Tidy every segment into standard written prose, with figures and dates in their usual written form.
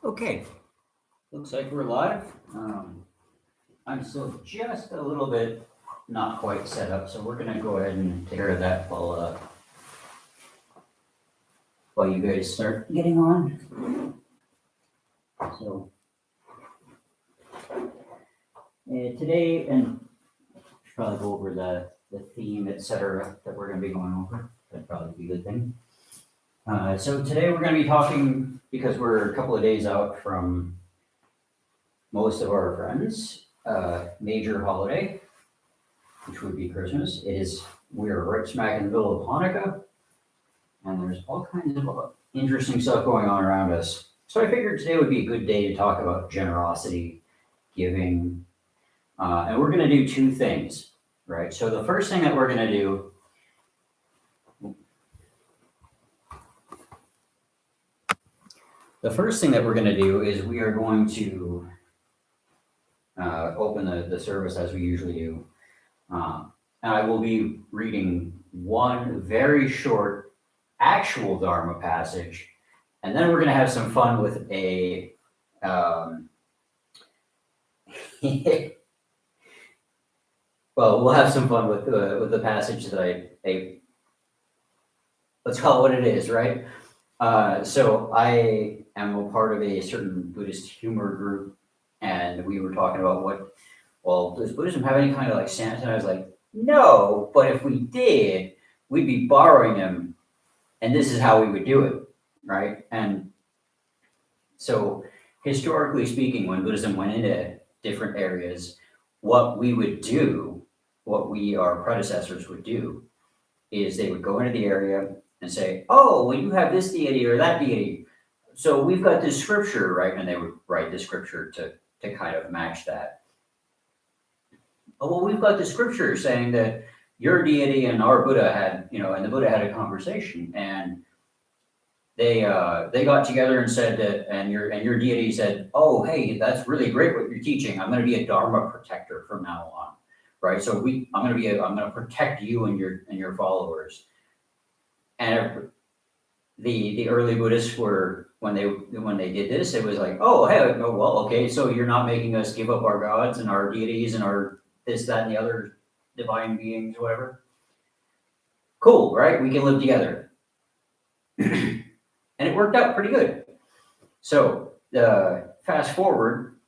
Okay, looks like we're live. I'm still just a little bit not quite set up, so we're gonna go ahead and take care of that while you guys start getting on. So today, and should probably go over the theme, etc., that we're gonna be going over. That'd probably be a good thing. So today we're gonna be talking, because we're a couple of days out from most of our friends' major holiday, which would be Christmas. We're right smack in the middle of Hanukkah, and there's all kinds of interesting stuff going on around us. So I figured today would be a good day to talk about generosity, giving, and we're going to do two things, right? So the first thing that we're going to do is we are going to open the service as we usually do. And I will be reading one very short actual Dharma passage, and then we're going to have some fun with a well, we'll have some fun with the passage that I let's call it what it is, right? So I am a part of a certain Buddhist humor group, and we were talking about does Buddhism have any kind of like Santa? And I was like, no, but if we did, we'd be borrowing them, and this is how we would do it, right? And so historically speaking, when Buddhism went into different areas, what our predecessors would do, is they would go into the area and say, oh, well, you have this deity or that deity. So we've got this scripture, right? And they would write the scripture to kind of match that. Oh, well, we've got the scripture saying that your deity and our Buddha had, and the Buddha had a conversation, and they got together and said that, and your deity said, oh, hey, that's really great what you're teaching. I'm going to be a Dharma protector from now on, right? So I'm going to protect you and your followers. And the early Buddhists were, when they did this, it was like, oh, hey, well, okay, so you're not making us give up our gods and our deities and our this, that, and the other divine beings, whatever. Cool, right? We can live together. And it worked out pretty good. So fast forward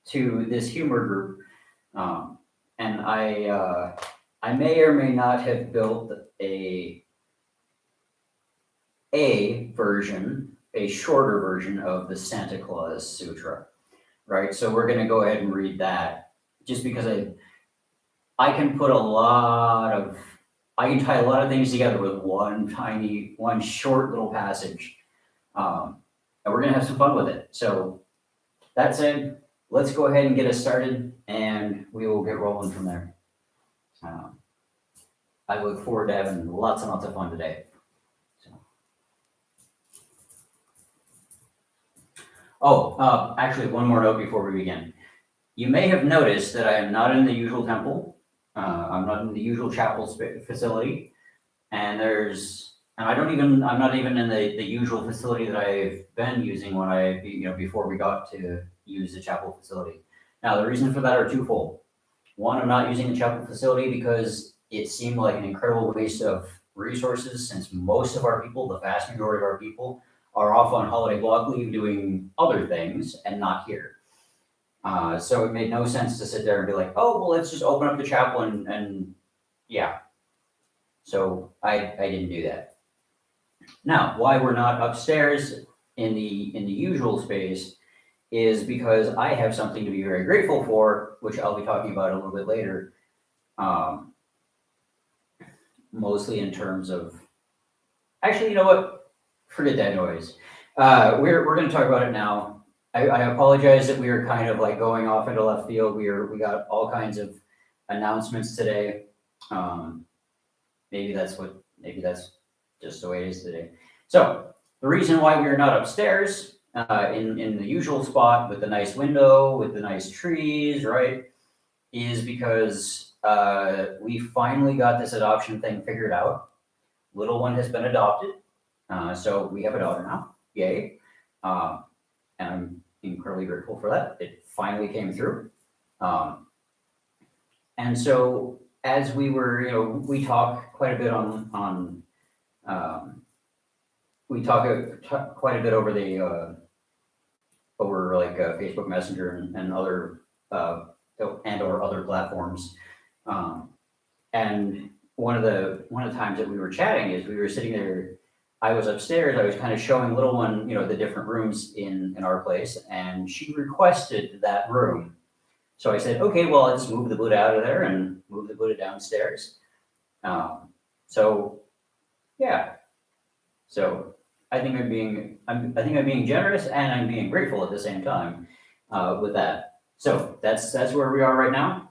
to this humor group, and I may or may not have built a shorter version of the Santa Claus Sutra, right? So we're going to go ahead and read that, just because I can tie a lot of things together with one short little passage, and we're going to have some fun with it. So that said, let's go ahead and get us started, and we will get rolling from there. I look forward to having lots and lots of fun today. Actually, one more note before we begin. You may have noticed that I am not in the usual temple. I'm not in the usual chapel facility, and I'm not even in the usual facility that I've been using before we got to use the chapel facility. Now, the reason for that are twofold. One, I'm not using the chapel facility because it seemed like an incredible waste of resources, since most of our people, the vast majority of our people, are off on holiday block leave doing other things and not here. So it made no sense to sit there and be like, oh, well, let's just open up the chapel and yeah. So I didn't do that. Now, why we're not upstairs in the usual space is because I have something to be very grateful for, which I'll be talking about a little bit later. Mostly in terms of, actually, you know what? Forget that noise. We're going to talk about it now. I apologize that we are kind of like going off into left field. We got all kinds of announcements today. Maybe that's just the way it is today. So the reason why we are not upstairs in the usual spot with the nice window, with the nice trees, right, is because we finally got this adoption thing figured out. Little one has been adopted. So we have a daughter now. Yay. And I'm incredibly grateful for that. It finally came through. And so as we were, we talk quite a bit we talk quite a bit over Facebook Messenger and other or other platforms. And one of the times that we were chatting is we were sitting there. I was upstairs. I was kind of showing little one, the different rooms in our place, and she requested that room. So I said, okay, well, let's move the Buddha out of there and move the Buddha downstairs. So yeah. So I think I'm being generous, and I'm being grateful at the same time with that. So that's where we are right now.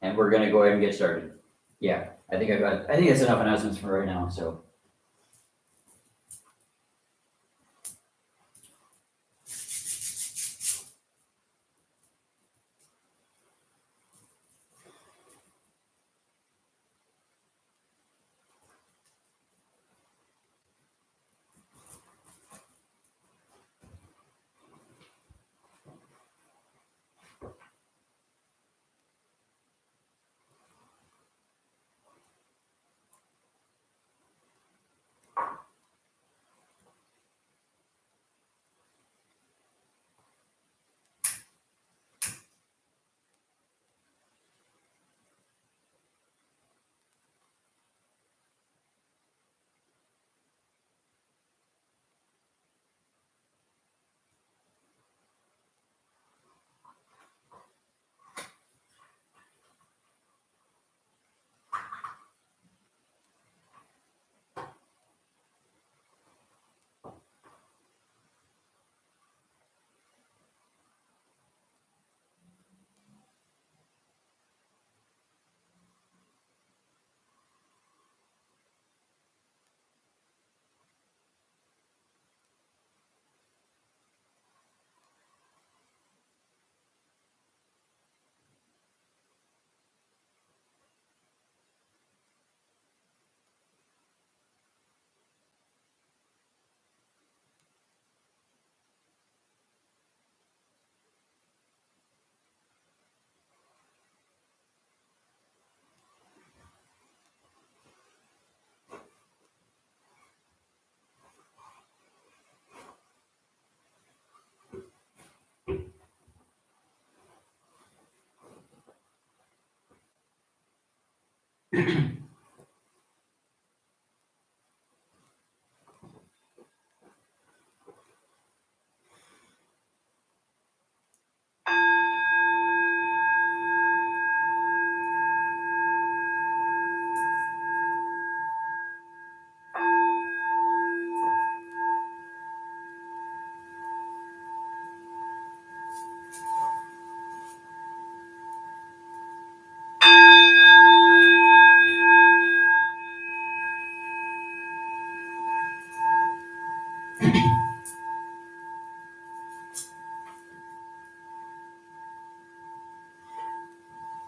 And we're gonna go ahead and get started. Yeah, I think it's enough announcements for right now. So.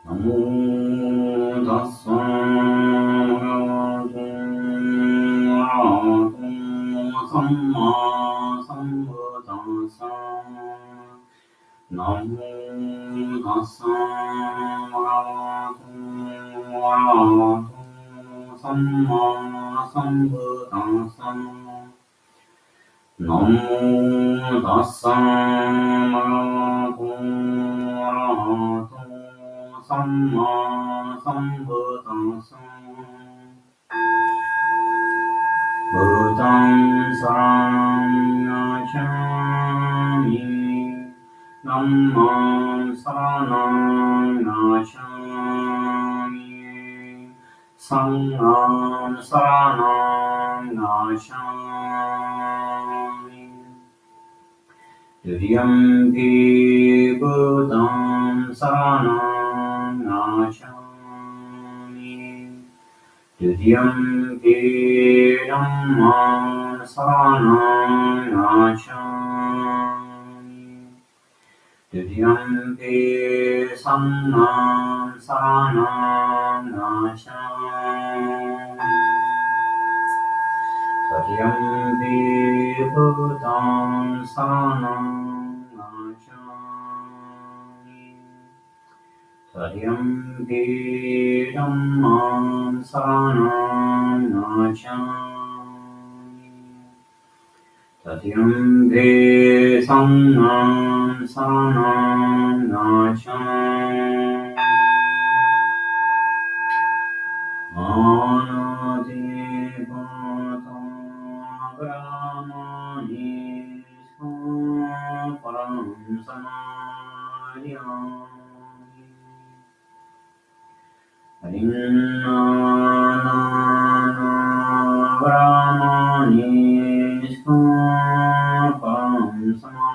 Namo tassa bhagavato samma sambuddhassa. Namo tassa bhagavato samma sambuddhassa. Namo tassa bhagavato samma sambuddhassa. Buddhaṃ saranam gacchāmi. Dhammāṃ saranam gacchāmi. Saṅghāṃ saranam gacchāmi. Dutiyampi Buddhaṃ saranam gacchāmi. Dutiyampi Dhammāṃ saranam gacchāmi. Dutiyampi Saṅghāṃ saranam gacchāmi. Tatyampi bhutam sanam gacchami. Tatyampi dhammam saranam gacchami. Tatyampi sangham saranam gacchami. Anadipata brahmani param samadhyami. Harinnana brahmani param samadhyami.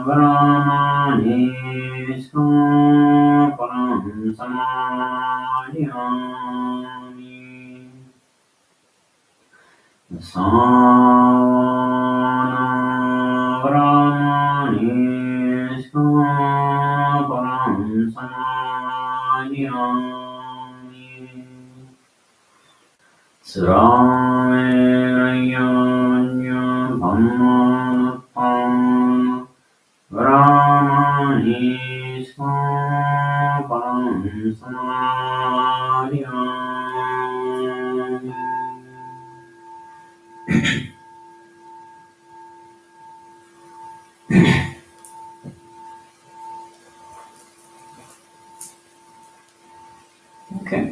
Brahmani param samadhyami. Savana brahmani param samadhyami. Sramaya Brahmanattam Brahmani param samadhyami. Okay.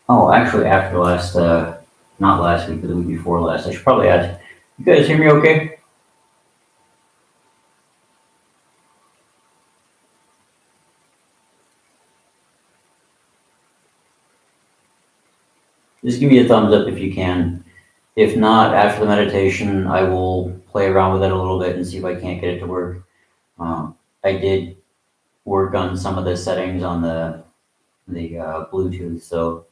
Oh, actually, after last, not last week, but the week before last, I should probably ask, you guys hear me okay? Just give me a thumbs up if you can. If not, after the meditation, I will play around with it a little bit and see if I can't get it to work. I did work on some of the settings on the Bluetooth, so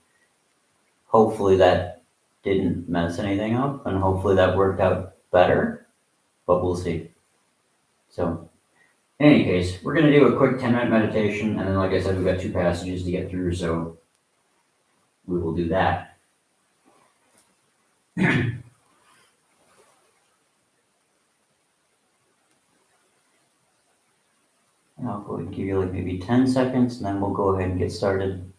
hopefully that didn't mess anything up, and hopefully that worked out better, but we'll see. So, in any case, we're going to do a quick 10-minute meditation, and then, like I said, we've got 2 passages to get through, so we will do that. And I'll go ahead and give you like maybe 10 seconds, and then we'll go ahead and get started.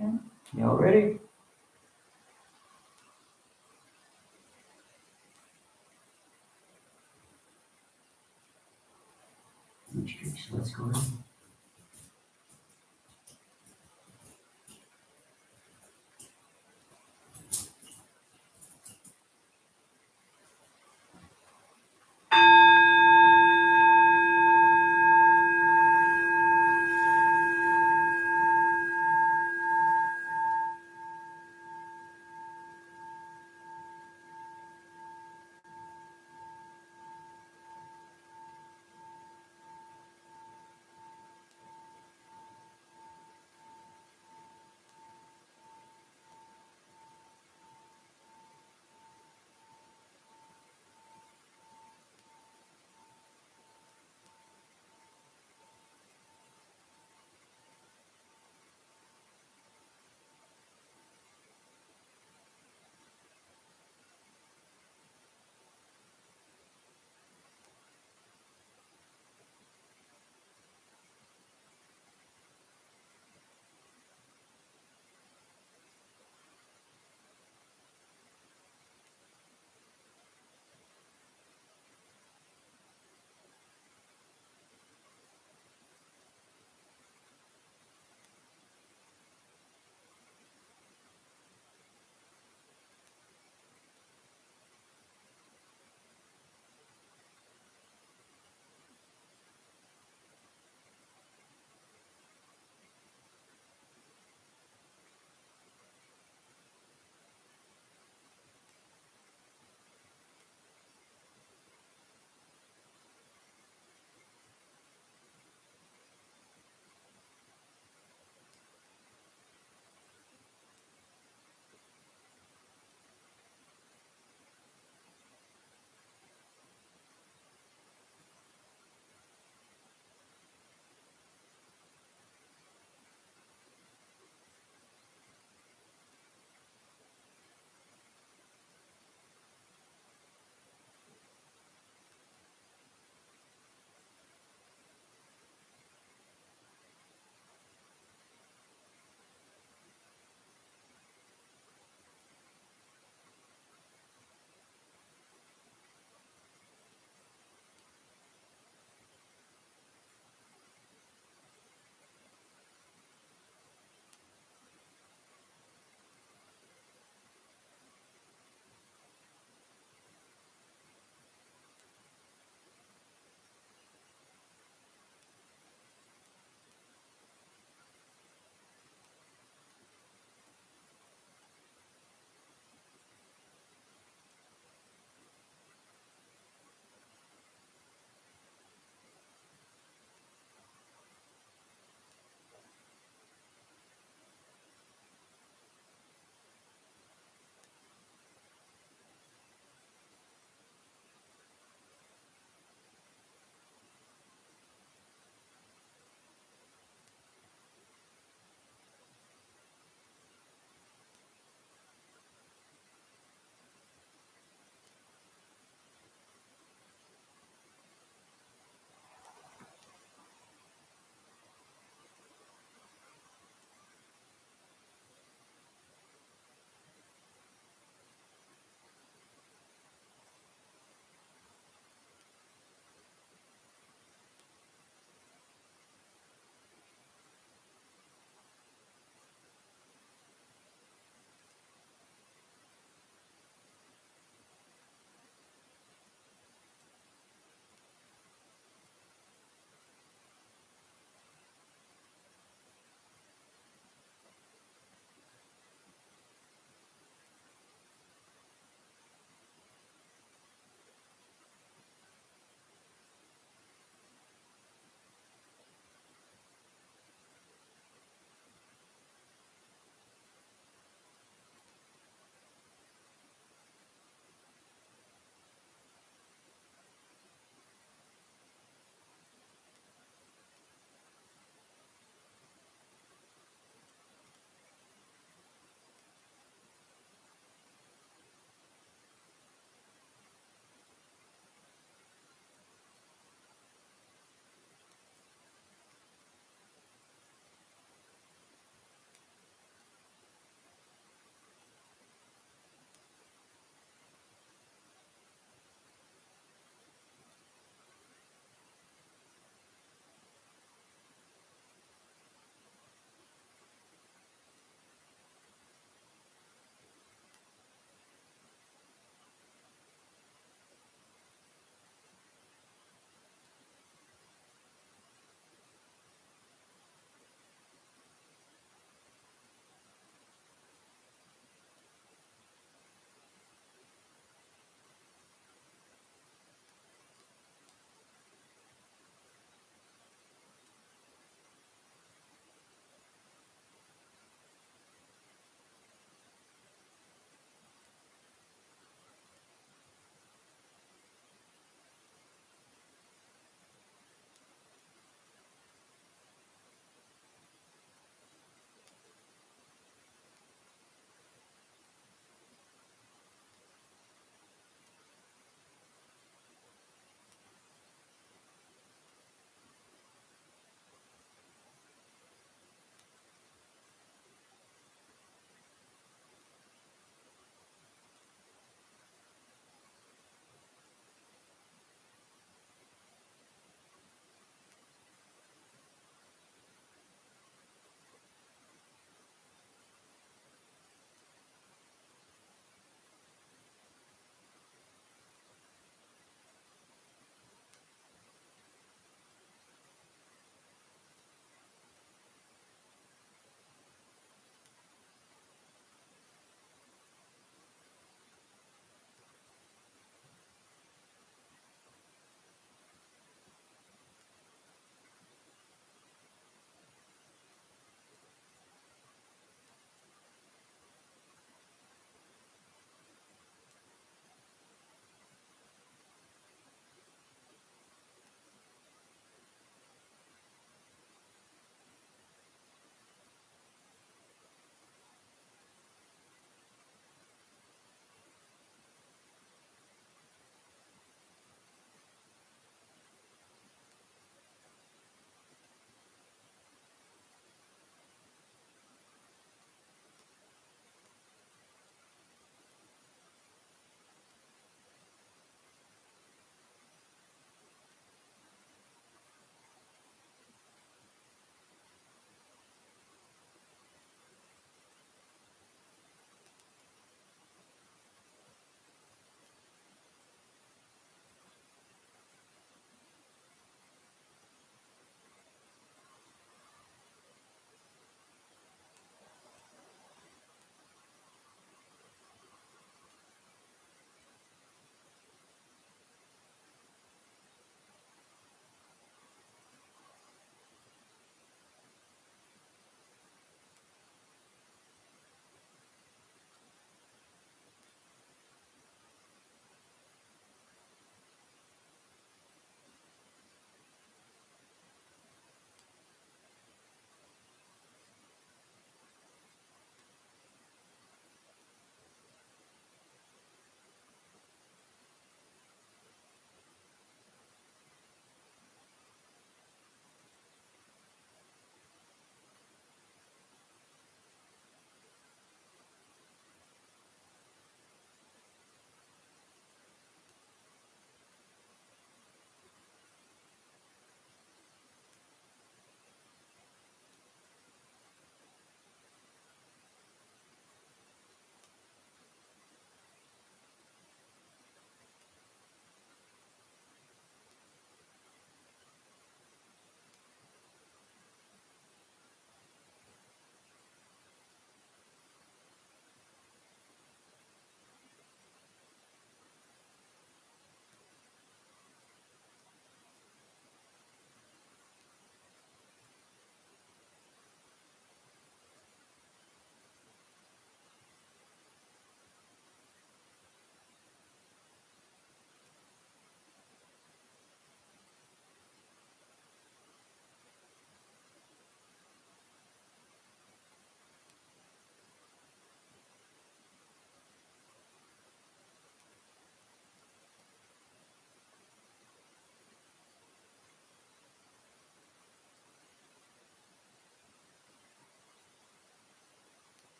Okay, y'all ready? So let's go ahead.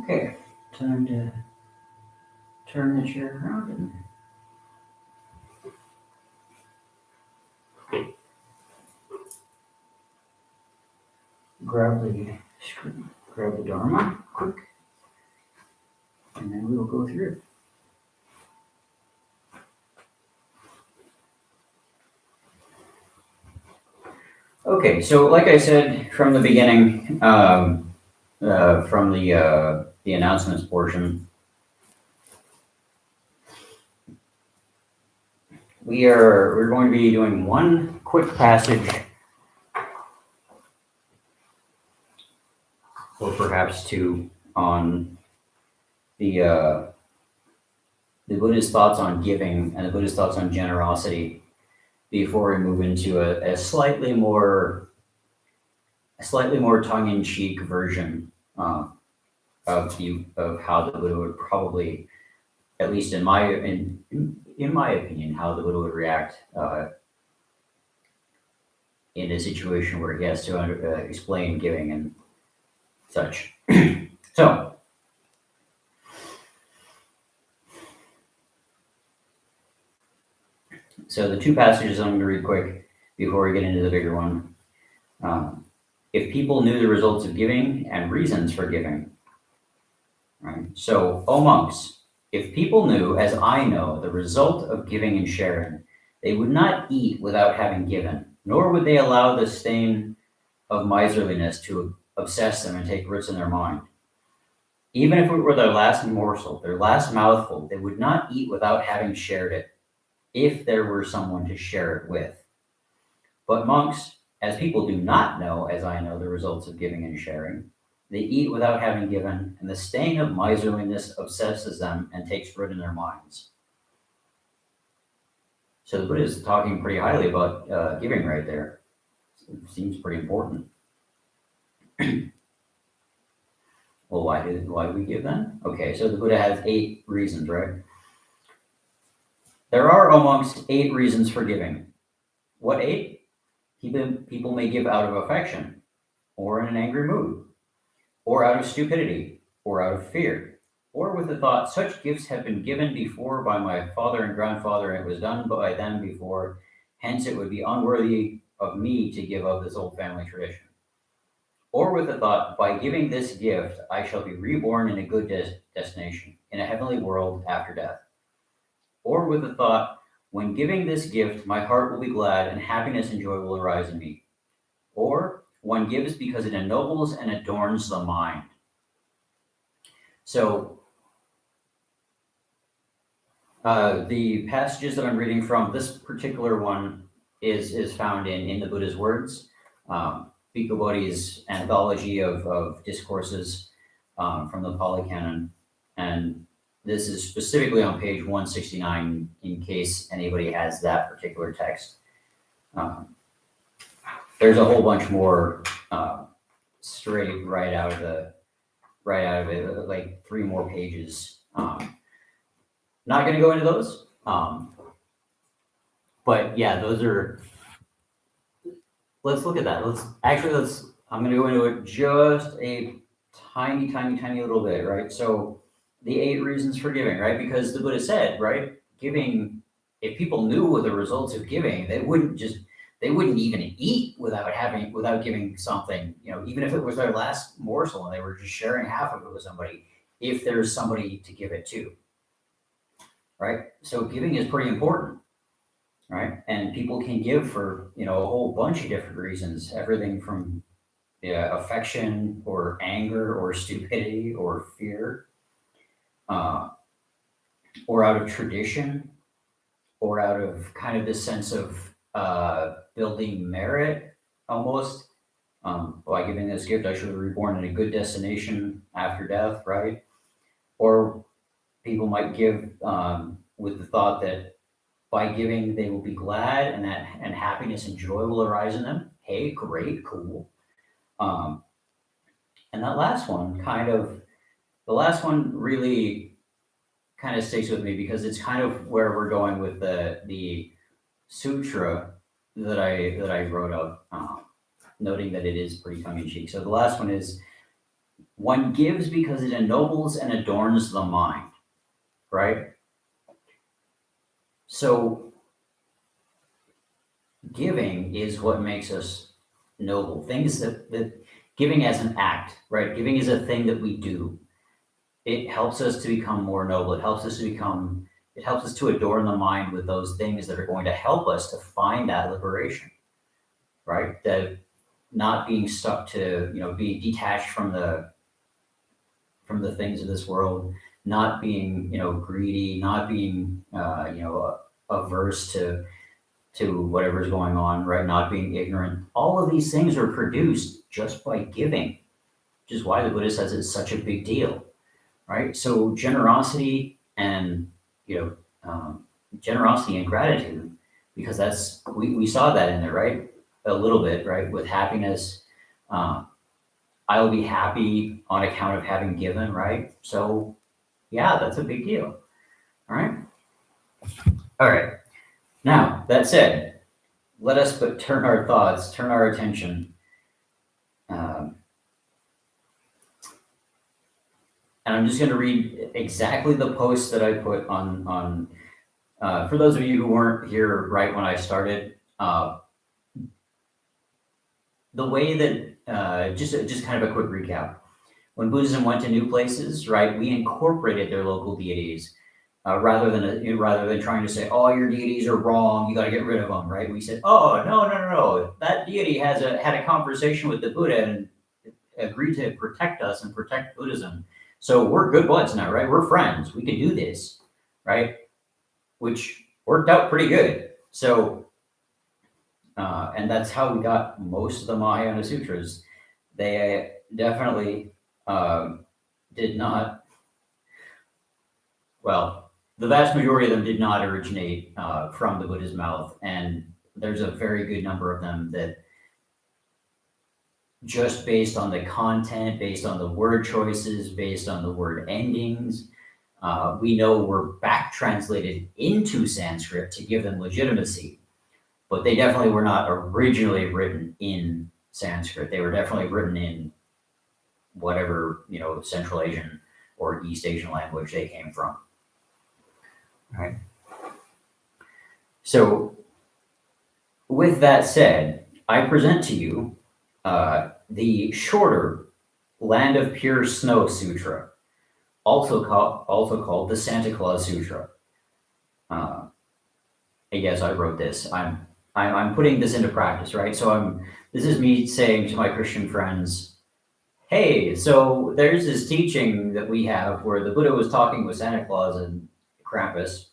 Okay, time to turn the chair around and grab the Dharma quick, and then we will go through it. Okay, so like I said from the beginning, from the announcements portion, we're going to be doing one quick passage, or perhaps two, on the Buddhist thoughts on giving and the Buddhist thoughts on generosity before we move into a slightly more tongue-in-cheek version of how the Buddha would probably, at least in my opinion, how the Buddha would react in a situation where he has to explain giving and such. So the two passages I'm going to read quick before we get into the bigger one. If people knew the results of giving and reasons for giving, right? So, O monks, if people knew, as I know, the result of giving and sharing, they would not eat without having given, nor would they allow the stain of miserliness to obsess them and take roots in their mind. Even if it were their last morsel, their last mouthful, they would not eat without having shared it, if there were someone to share it with. But monks, as people do not know, as I know, the results of giving and sharing, they eat without having given, and the stain of miserliness obsesses them and takes root in their minds. So the Buddha is talking pretty highly about giving right there. It seems pretty important. Well, why do we give then? Okay, so the Buddha has 8 reasons, right? There are, O monks, 8 reasons for giving. What 8? People may give out of affection, or in an angry mood, or out of stupidity, or out of fear, or with the thought, such gifts have been given before by my father and grandfather, and it was done by them before, hence it would be unworthy of me to give of this old family tradition. Or with the thought, by giving this gift, I shall be reborn in a good destination, in a heavenly world after death. Or with the thought, when giving this gift, my heart will be glad and happiness and joy will arise in me. Or one gives because it ennobles and adorns the mind. So the passages that I'm reading from, this particular one is found in the Buddha's words, Bhikkhu Bodhi's anthology of discourses from the Pali Canon, and this is specifically on page 169 in case anybody has that particular text. There's a whole bunch more straight right out of it, like 3 more pages. Not going to go into those, but yeah, those are. Let's look at that. I'm going to go into it just a tiny little bit, right? So the 8 reasons for giving, right? Because the Buddha said, right, giving, if people knew the results of giving, they wouldn't even eat without giving something, even if it was their last morsel and they were just sharing half of it with somebody, if there's somebody to give it to, right? So giving is pretty important, right? And people can give for, a whole bunch of different reasons, everything from affection or anger or stupidity or fear, or out of tradition, or out of kind of this sense of building merit almost. By giving this gift, I should be reborn in a good destination after death, right? Or people might give with the thought that by giving they will be glad and happiness and joy will arise in them. Hey, great, cool. And that last one really kind of sticks with me because it's kind of where we're going with the sutra that I wrote up, noting that it is pretty tongue in cheek. So the last one is, one gives because it ennobles and adorns the mind, right? So giving is what makes us noble. Things that giving as an act, right? Giving is a thing that we do. It helps us to become more noble. It helps us to adorn the mind with those things that are going to help us to find that liberation, right? That not being stuck to, being detached from the things of this world, not being, greedy, not being, averse to whatever's going on, right? Not being ignorant. All of these things are produced just by giving, which is why the Buddha says it's such a big deal, right? So generosity and, generosity and gratitude, because we saw that in there, right? A little bit, right? With happiness, I will be happy on account of having given, right? So yeah, that's a big deal. All right. All right. Now, that said, let us turn our attention, and I'm just going to read exactly the post that I put on for those of you who weren't here right when I started, the way that, just kind of a quick recap. When Buddhism went to new places, right, we incorporated their local deities. Rather than trying to say, oh, your deities are wrong, you got to get rid of them, right? We said, oh, no, that deity had a conversation with the Buddha and agreed to protect us and protect Buddhism. So we're good buds now, right? We're friends. We can do this, right? Which worked out pretty good. So, and that's how we got most of the Mahayana Sutras. They definitely did not, well, the vast majority of them did not originate from the Buddha's mouth, and there's a very good number of them that, just based on the content, based on the word choices, based on the word endings, we know were back translated into Sanskrit to give them legitimacy, but they definitely were not originally written in Sanskrit. They were definitely written in whatever, Central Asian or East Asian language they came from. Right. So, with that said, I present to you the shorter Land of Pure Snow Sutra, also called the Santa Claus Sutra. Yes, I wrote this. I'm putting this into practice, right? So this is me saying to my Christian friends, hey, so there's this teaching that we have where the Buddha was talking with Santa Claus and Krampus,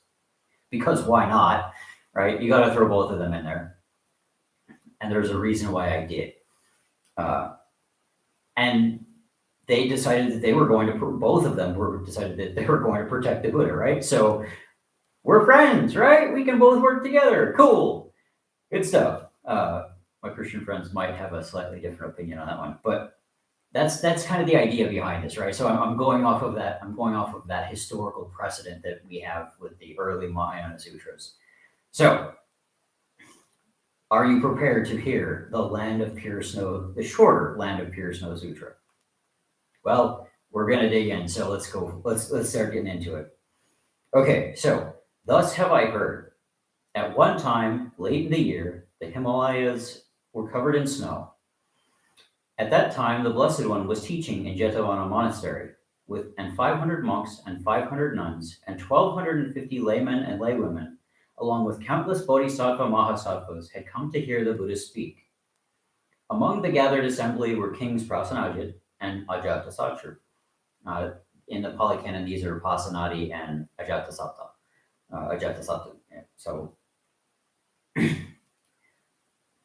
because why not, right? You got to throw both of them in there. And there's a reason why I did. And they decided that they were going to, both of them decided that they were going to protect the Buddha, right? So we're friends, right? We can both work together. Cool. Good stuff. My Christian friends might have a slightly different opinion on that one, but that's kind of the idea behind this, right? So I'm going off of that. I'm going off of that historical precedent that we have with the early Mahayana Sutras. So, are you prepared to hear the Land of Pure Snow, the shorter Land of Pure Snow Sutra? Well, we're going to dig in, so let's go. Let's start getting into it. Okay, so thus have I heard. At one time, late in the year, the Himalayas were covered in snow. At that time, the Blessed One was teaching in Jetavana Monastery, and 500 monks and 500 nuns and 1,250 laymen and laywomen, along with countless bodhisattva mahasattvas, had come to hear the Buddha speak. Among the gathered assembly were kings Prasanajit and Ajatasattu. In the Pali Canon, these are Pasanadi and Ajatasattu. Yeah. So,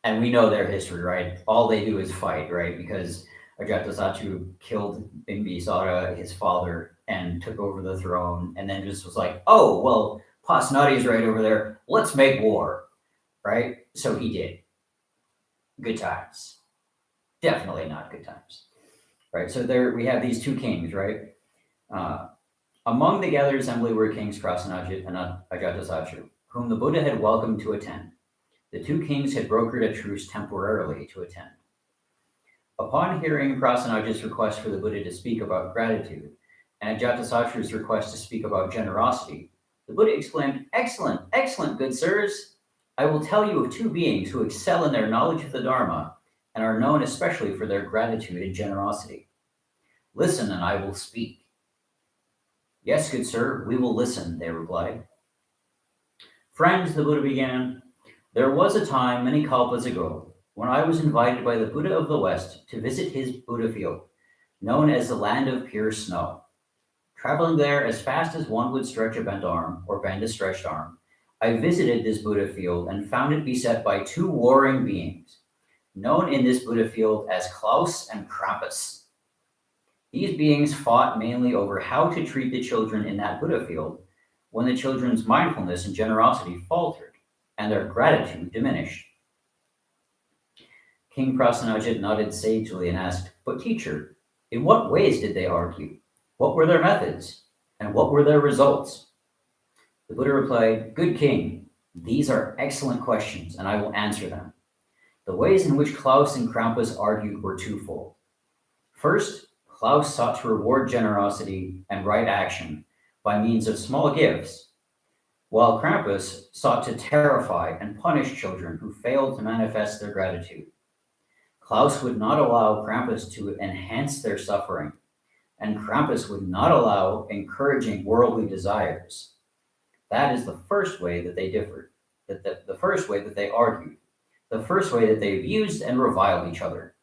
and we know their history, right? All they do is fight, right? Because Ajatasattu killed Bimbisara, his father, and took over the throne, and then just was like, oh, well, Pasanadi is right over there. Let's make war, right? So he did. Good times. Definitely not good times, right? So there we have these two kings, right? Among the gathered assembly were kings Prasanajit and Ajatasattu, whom the Buddha had welcomed to attend. The two kings had brokered a truce temporarily to attend. Upon hearing Prasannaja's request for the Buddha to speak about gratitude and Ajatasatru's request to speak about generosity, the Buddha exclaimed, "Excellent, excellent, good sirs! I will tell you of two beings who excel in their knowledge of the Dharma and are known especially for their gratitude and generosity. Listen, and I will speak." "Yes, good sir, we will listen," they replied. "Friends," the Buddha began, "there was a time many kalpas ago when I was invited by the Buddha of the West to visit his Buddha field, known as the land of pure snow. Traveling there as fast as one would stretch a bent arm or bend a stretched arm, I visited this Buddha field and found it beset by two warring beings, known in this Buddha field as Klaus and Krampus. These beings fought mainly over how to treat the children in that Buddha field when the children's mindfulness and generosity faltered and their gratitude diminished." King Prasenajit nodded sagely and asked, "But teacher, in what ways did they argue? What were their methods? And what were their results?" The Buddha replied, "Good king, these are excellent questions, and I will answer them. The ways in which Klaus and Krampus argued were twofold. First, Klaus sought to reward generosity and right action by means of small gifts, while Krampus sought to terrify and punish children who failed to manifest their gratitude. Klaus would not allow Krampus to enhance their suffering, and Krampus would not allow encouraging worldly desires. That is the first way that they differed, the first way that they argued, the first way that they abused and reviled each other."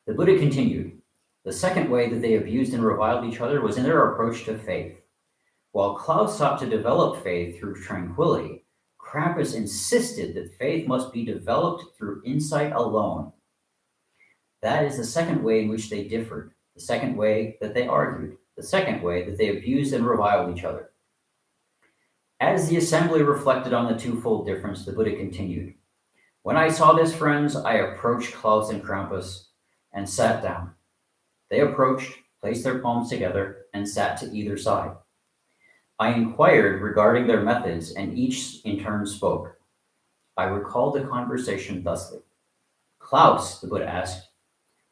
The Buddha continued, "The second way that they abused and reviled each other was in their approach to faith. While Klaus sought to develop faith through tranquility, Krampus insisted that faith must be developed through insight alone. That is the second way in which they differed, the second way that they argued, the second way that they abused and reviled each other." As the assembly reflected on the twofold difference, the Buddha continued, "When I saw this, friends, I approached Klaus and Krampus and sat down. They approached, placed their palms together, and sat to either side. I inquired regarding their methods, and each in turn spoke. I recalled the conversation thusly. 'Klaus,' the Buddha asked,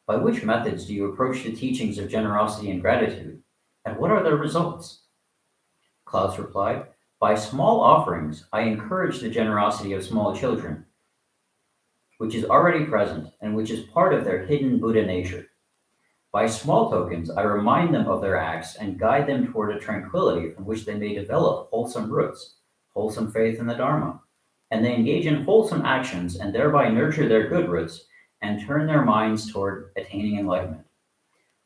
'by which methods do you approach the teachings of generosity and gratitude, and what are their results?' Klaus replied, 'By small offerings, I encourage the generosity of small children, which is already present and which is part of their hidden Buddha nature. By small tokens, I remind them of their acts and guide them toward a tranquility from which they may develop wholesome roots, wholesome faith in the Dharma, and they engage in wholesome actions and thereby nurture their good roots and turn their minds toward attaining enlightenment.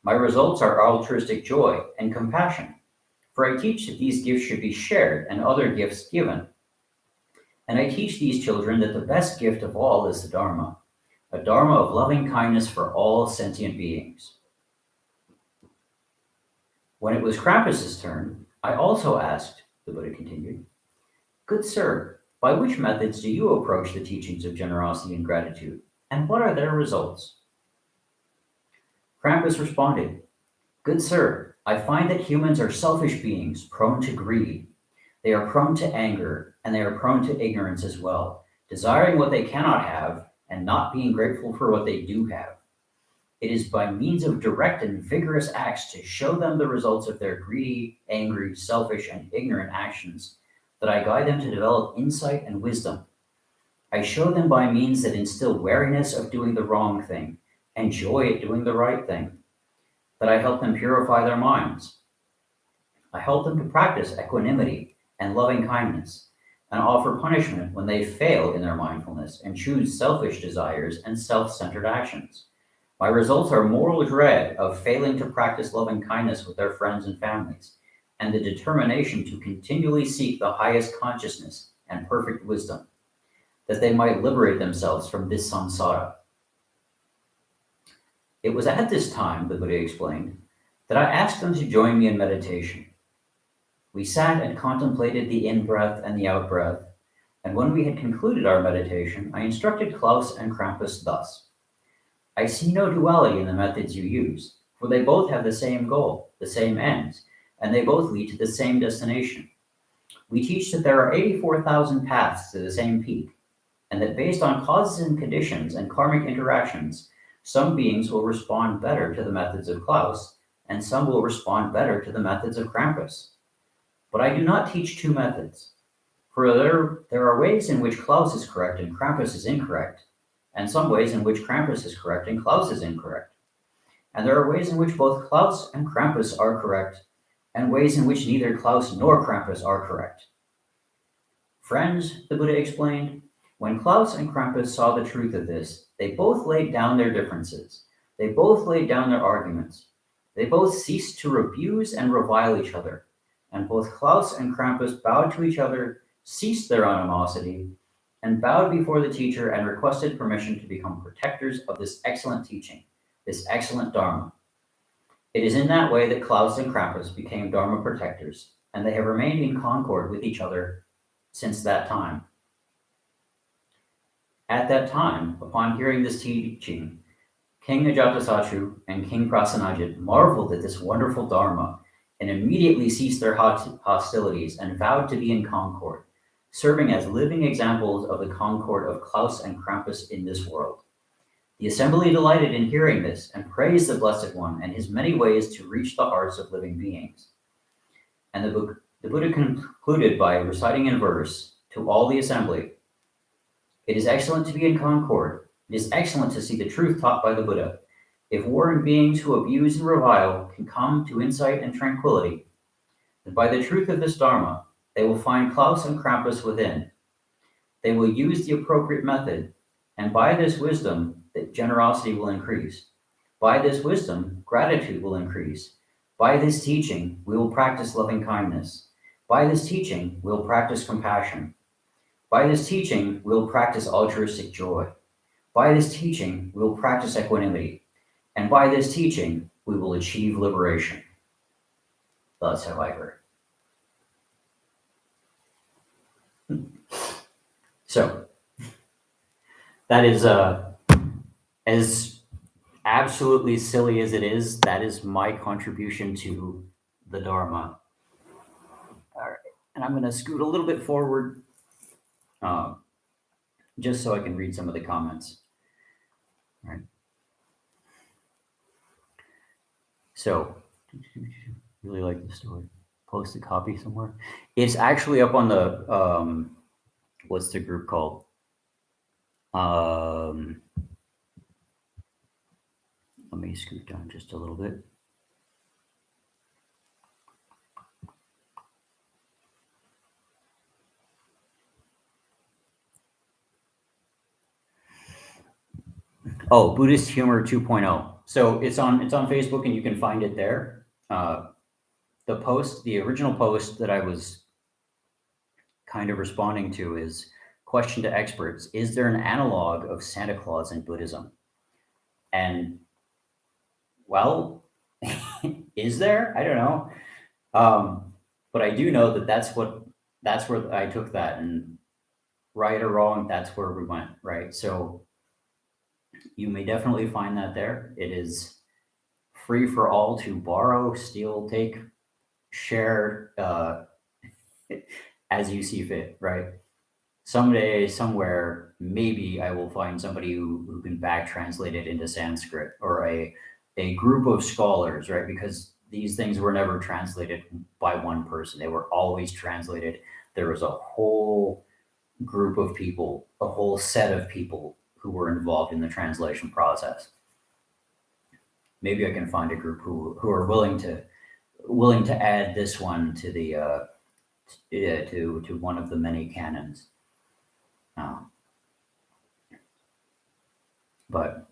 My results are altruistic joy and compassion, for I teach that these gifts should be shared and other gifts given. And I teach these children that the best gift of all is the Dharma, a Dharma of loving kindness for all sentient beings.' When it was Krampus's turn, I also asked," the Buddha continued, "Good sir, by which methods do you approach the teachings of generosity and gratitude, and what are their results?" Krampus responded, "Good sir, I find that humans are selfish beings prone to greed. They are prone to anger, and they are prone to ignorance as well, desiring what they cannot have and not being grateful for what they do have. It is by means of direct and vigorous acts to show them the results of their greedy, angry, selfish, and ignorant actions that I guide them to develop insight and wisdom. I show them by means that instill wariness of doing the wrong thing and joy at doing the right thing, that I help them purify their minds. I help them to practice equanimity and loving kindness, and offer punishment when they fail in their mindfulness and choose selfish desires and self-centered actions. My results are moral dread of failing to practice loving kindness with their friends and families, and the determination to continually seek the highest consciousness and perfect wisdom, that they might liberate themselves from this samsara." It was at this time, the Buddha explained, that I asked them to join me in meditation. We sat and contemplated the in-breath and the out-breath, and when we had concluded our meditation, I instructed Klaus and Krampus thus. I see no duality in the methods you use, for they both have the same goal, the same ends, and they both lead to the same destination. We teach that there are 84,000 paths to the same peak, and that based on causes and conditions and karmic interactions, some beings will respond better to the methods of Klaus, and some will respond better to the methods of Krampus. But I do not teach two methods. For there are ways in which Klaus is correct and Krampus is incorrect, and some ways in which Krampus is correct and Klaus is incorrect. And there are ways in which both Klaus and Krampus are correct, and ways in which neither Klaus nor Krampus are correct. Friends, the Buddha explained, when Klaus and Krampus saw the truth of this, they both laid down their differences. They both laid down their arguments. They both ceased to abuse and revile each other. And both Klaus and Krampus bowed to each other, ceased their animosity, and bowed before the teacher and requested permission to become protectors of this excellent teaching, this excellent Dharma. It is in that way that Klaus and Krampus became Dharma protectors, and they have remained in concord with each other since that time. At that time, upon hearing this teaching, King Ajatasattu and King Prasenajit marveled at this wonderful Dharma and immediately ceased their hostilities and vowed to be in concord, serving as living examples of the concord of Klaus and Krampus in this world. The assembly delighted in hearing this and praised the Blessed One and his many ways to reach the hearts of living beings. And the Buddha concluded by reciting in verse to all the assembly, "It is excellent to be in concord. It is excellent to see the truth taught by the Buddha. If warring beings who abuse and revile can come to insight and tranquility, then by the truth of this Dharma, they will find Klaus and Krampus within. They will use the appropriate method, and by this wisdom, that generosity will increase. By this wisdom, gratitude will increase. By this teaching, we will practice loving kindness. By this teaching, we will practice compassion. By this teaching, we will practice altruistic joy. By this teaching, we will practice equanimity. And by this teaching, we will achieve liberation." Thus have I heard. So, that is as absolutely silly as it is, that is my contribution to the Dharma. All right, and I'm going to scoot a little bit forward just so I can read some of the comments. All right. So, really like the story. Post a copy somewhere. It's actually up on the, what's the group called? Let me scoot down just a little bit. Oh, Buddhist Humor 2.0. So it's on Facebook and you can find it there. The original post that I was kind of responding to is question to experts. Is there an analog of Santa Claus in Buddhism? And well, is there? I don't know. But I do know that that's where I took that, and right or wrong, that's where we went, right? So you may definitely find that there. It is free for all to borrow, steal, take, share, as you see fit, right? Someday, somewhere, maybe I will find somebody who can back translate it into Sanskrit, or a group of scholars, right? Because these things were never translated by one person. They were always translated. There was a whole group of people, a whole set of people who were involved in the translation process. Maybe I can find a group who are willing to add this one to the to one of the many canons. But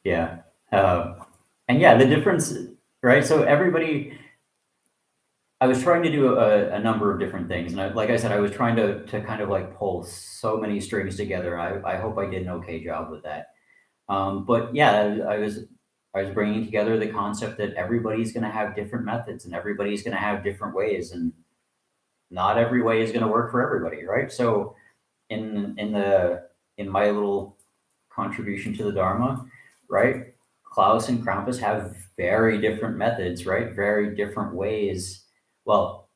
yeah, and yeah, the difference, right? So everybody, I was trying to do a number of different things, and like I said, I was trying to kind of like pull so many strings together. I hope I did an okay job with that. But yeah, I was bringing together the concept that everybody's going to have different methods, and everybody's going to have different ways, and not every way is going to work for everybody, right? So in my little contribution to the Dharma, right, Klaus and Krampus have very different methods, right? Very different ways. Well,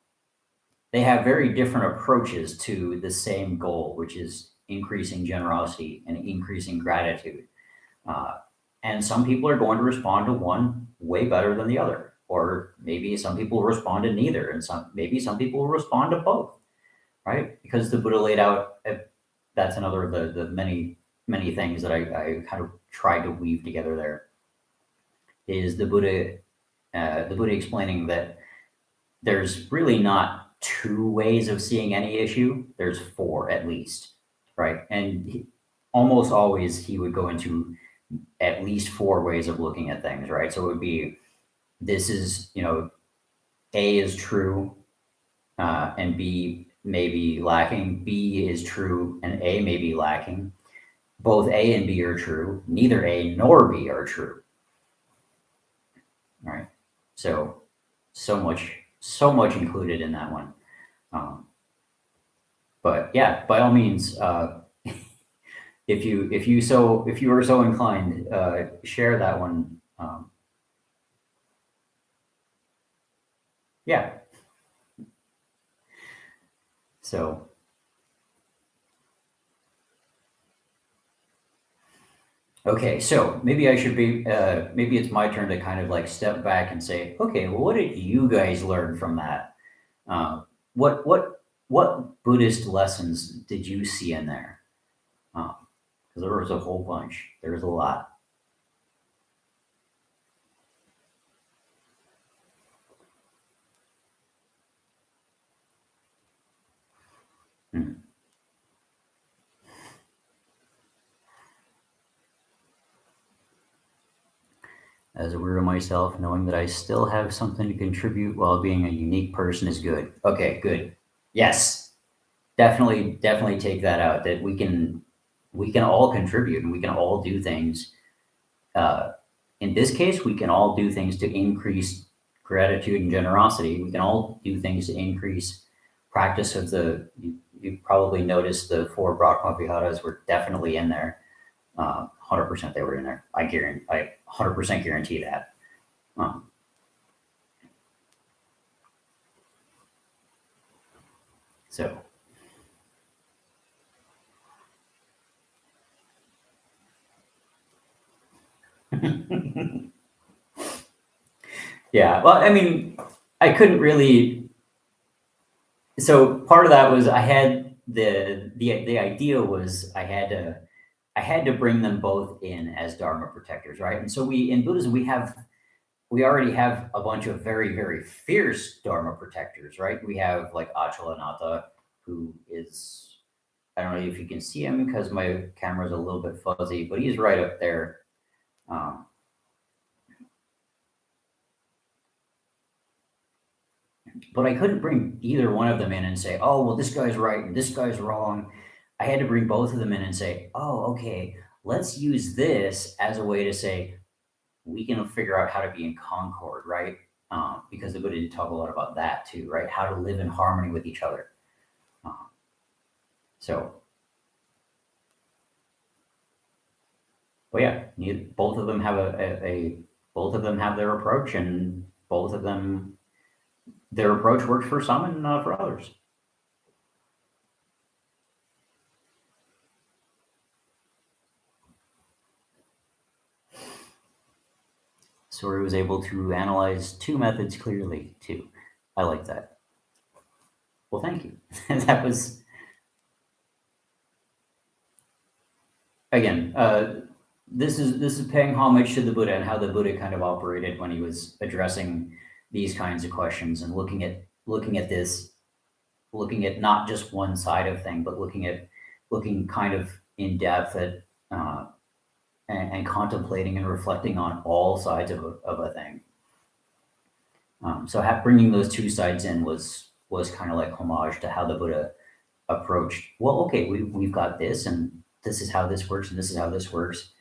they have very different approaches to the same goal, which is increasing generosity and increasing gratitude. Uh, and some people are going to respond to one way better than the other, or maybe some people will respond to neither, and some people will respond to both, right? Because the Buddha laid out. That's another of the many things that I kind of tried to weave together. There is the Buddha explaining that there's really not two ways of seeing any issue. There's four at least, right? And almost always he would go into at least four ways of looking at things, right? So it would be, this is, A is true, and B may be lacking. B is true and A may be lacking. Both A and B are true. Neither A nor B are true. Right? So much included in that one. But yeah, by all means, if you are so inclined, share that one. Yeah. So. Okay, so maybe I should be, maybe it's my turn to kind of like step back and say, okay, well, what did you guys learn from that? What Buddhist lessons did you see in there? Because there was a whole bunch. There was a lot. Hmm. As a weirdo myself, knowing that I still have something to contribute while being a unique person is good. Okay, good. Yes, definitely take that out. That we can all contribute and we can all do things. Uh, in this case, we can all do things to increase gratitude and generosity. We can all do things to increase practice of you probably noticed the four Brahma Viharas were definitely in there. 100% they were in there. I 100% guarantee that. Um, so. Yeah, well, I mean, I couldn't really. So part of that was I had the idea was I had to bring them both in as Dharma protectors, right? And so we in Buddhism we already have a bunch of very fierce Dharma protectors, right? We have like Achalanatha, who is, I don't know if you can see him because my camera's a little bit fuzzy, but he's right up there. Um, but I couldn't bring either one of them in and say, oh, well, this guy's right and this guy's wrong. I had to bring both of them in and say, oh, okay, let's use this as a way to say, we can figure out how to be in concord, right? Because the Buddha did talk a lot about that too, right? How to live in harmony with each other. So, well, yeah, both of them have both of them have their approach, and both of them, their approach works for some and not for others. So he was able to analyze two methods clearly too. I like that. Well, thank you. That was, again, this is paying homage to the Buddha and how the Buddha kind of operated when he was addressing these kinds of questions and looking at not just one side of thing, but looking kind of in depth at and contemplating and reflecting on all sides of a thing. So bringing those two sides in was kind of like homage to how the Buddha approached. Well, okay, we've got this, and this is how this works, and this is how this works.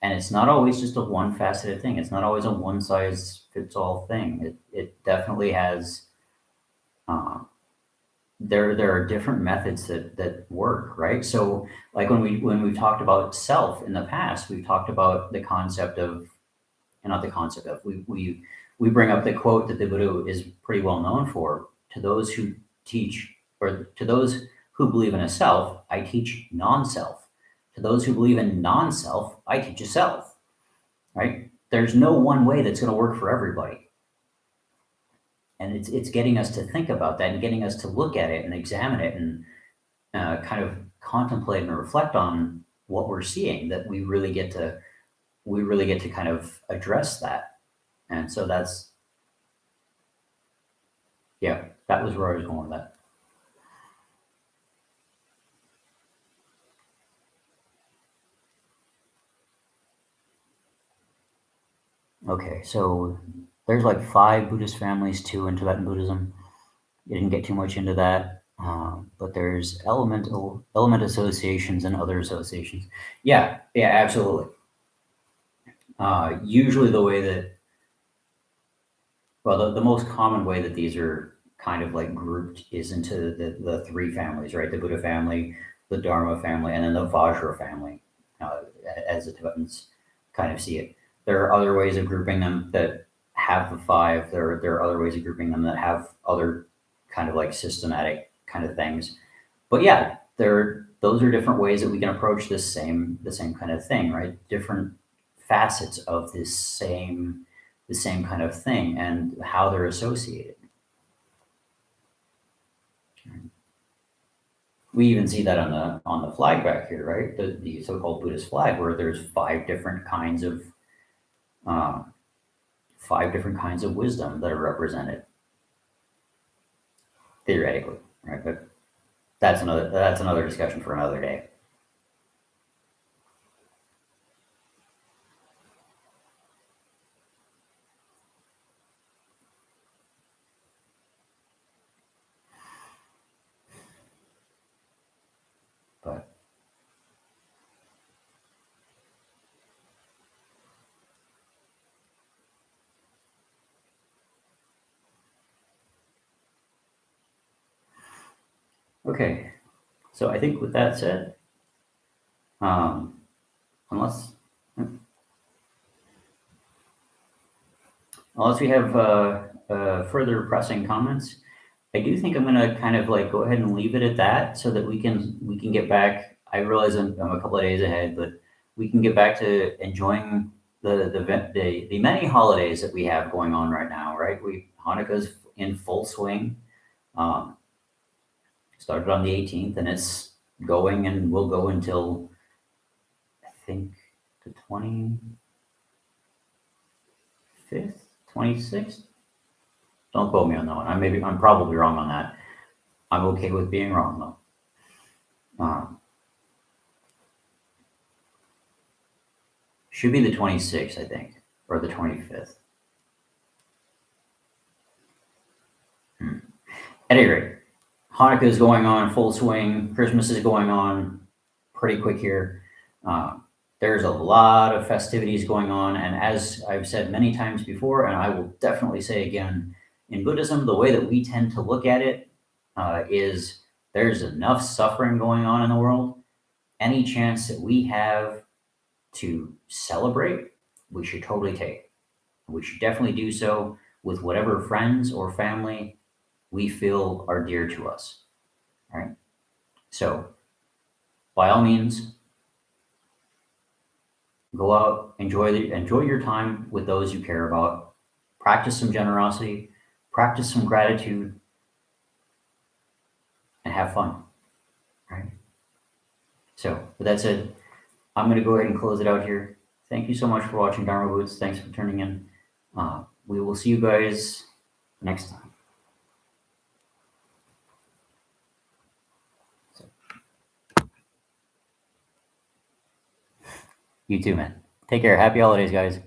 And it's not always just a one faceted thing. It's not always a one size fits all thing. It definitely has. There are different methods that work, right? So like when we talked about self in the past, we've talked about the concept of, and not the concept of, we bring up the quote that the Buddha is pretty well known for: to those who teach, or to those who believe in a self, I teach non-self. To those who believe in non-self, I teach a self, right? There's no one way that's going to work for everybody. And it's getting us to think about that and getting us to look at it and examine it and kind of contemplate and reflect on what we're seeing, that we really get to kind of address that. And so that's, yeah, that was where I was going with that. Okay, so there's like 5 Buddhist families too in Tibetan Buddhism. You didn't get too much into that, but there's element associations and other associations. Yeah, yeah, absolutely. Usually the way that, well, the most common way that these are kind of like grouped is into the 3 families, right? The Buddha family, the Dharma family, and then the Vajra family, uh, as the Tibetans kind of see it. There are other ways of grouping them that have the 5. There are other ways of grouping them that have other kind of like systematic kind of things. But yeah, those are different ways that we can approach the same kind of thing, right? Different facets of the same kind of thing and how they're associated. We even see that on the flag back here, right? The so-called Buddhist flag, where there's 5 different kinds of wisdom that are represented theoretically, right? But that's another discussion for another day. But okay, so I think with that said, um, unless unless we have further pressing comments, I do think I'm gonna kind of like go ahead and leave it at that so that we can get back. I realize I'm a couple of days ahead, but we can get back to enjoying the many holidays that we have going on right now, right? Hanukkah's in full swing. Um, Started on the 18th and it's going and will go until I think the 25th, 26th. Don't quote me on that one. I'm probably wrong on that. I'm okay with being wrong though. Should be the 26th, I think, or the 25th. At any rate, Hanukkah is going on full swing. Christmas is going on pretty quick here. Uh, there's a lot of festivities going on, and as I've said many times before, and I will definitely say again, in Buddhism, the way that we tend to look at it is there's enough suffering going on in the world. Any chance that we have to celebrate, we should totally take. We should definitely do so with whatever friends or family we feel are dear to us. All right. So, by all means, go out, enjoy your time with those you care about. Practice some generosity, practice some gratitude, and have fun. All right. So, with that said, I'm going to go ahead and close it out here. Thank you so much for watching Dharma Boots. Thanks for tuning in. We will see you guys next time. You too, man. Take care. Happy holidays, guys.